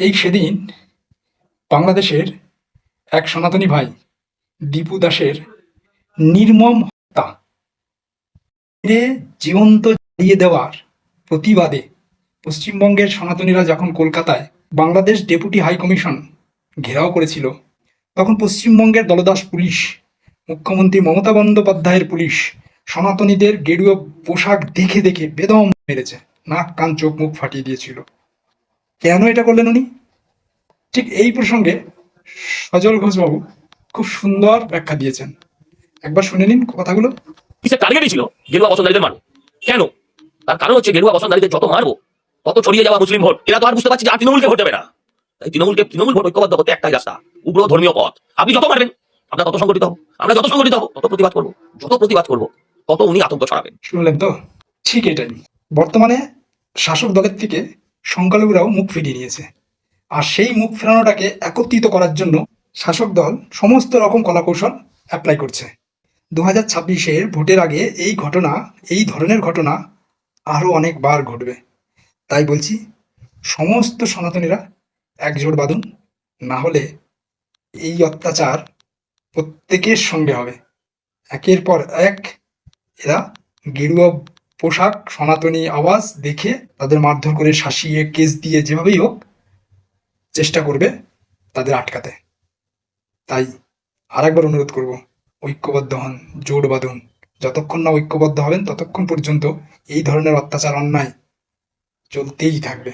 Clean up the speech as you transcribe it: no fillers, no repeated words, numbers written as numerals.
এই সেদিন বাংলাদেশের এক সনাতনী ভাই দীপু দাসের নির্মম হত্যা মেরে জীবন্ত জ্বালিয়ে দেওয়ার প্রতিবাদে পশ্চিমবঙ্গের সনাতনীরা যখন কলকাতায় বাংলাদেশ ডেপুটি হাই কমিশন ঘেরাও করেছিল, তখন পশ্চিমবঙ্গের দলদাস পুলিশ, মুখ্যমন্ত্রী মমতা বন্দ্যোপাধ্যায়ের পুলিশ সনাতনীদের গেরুয়া পোশাক দেখে দেখে বেদম মেরেছে, নাক কান চোখ মুখ ফাটিয়ে দিয়েছিল। কেন এটা করলেন উনি? ঠিক এই প্রসঙ্গে সজল ঘোষবাবু খুব সুন্দর ব্যাখ্যা দিয়েছেন। একবার শুনে নিন কথাগুলো। কিসের টার্গেটই ছিল গেরুয়া বসনধারীদের মারবো। কেন? তার কারণ হচ্ছে গেরুয়া বসনধারীদের যত মারবো তত ছড়িয়ে যাওয়া মুসলিম ভোট। এরা তো আর বুঝতে পারছি যে আর তৃণমূলকে ভোট দেবে না। তাই তৃণমূল ভোট ঐক্যবদ্ধ করতে একটাই রাস্তা, উগ্র ধর্মীয় পথ। আপনি যত মারবেন আমরা তত সংগঠিত হবো, আমরা যত সংগঠিত হবো তত প্রতিবাদ করবো, যত প্রতিবাদ করবো তত উনি আতঙ্ক ছড়াবেন। শুনলেন তো? ঠিক এটাই। বর্তমানে শাসক দলের থেকে সংখ্যালঘুরাও মুখ ফিরিয়ে নিয়েছে, আর সেই মুখ ফেরানোটাকে একত্রিত করার জন্য শাসক দল সমস্ত রকম কলাকৌশল অ্যাপ্লাই করছে। 2026-এর ভোটের আগে এই ধরনের ঘটনা আরও অনেকবার ঘটবে। তাই বলছি, সমস্ত সনাতনীরা একজোট বাঁধুন, না হলে এই অত্যাচার প্রত্যেকের সঙ্গে হবে। একের পর এক এরা গেরুয়া পোশাক, সনাতনী আওয়াজ দেখে তাদের মারধর করে, শাসিয়ে, কেস দিয়ে, যেভাবেই হোক চেষ্টা করবে তাদের আটকাতে। তাই আরেকবার অনুরোধ করব, ঐক্যবদ্ধ হন, জোট বাঁধুন। যতক্ষণ না ঐক্যবদ্ধ হবেন ততক্ষণ পর্যন্ত এই ধরনের অত্যাচার, অন্যায় চলতেই থাকবে।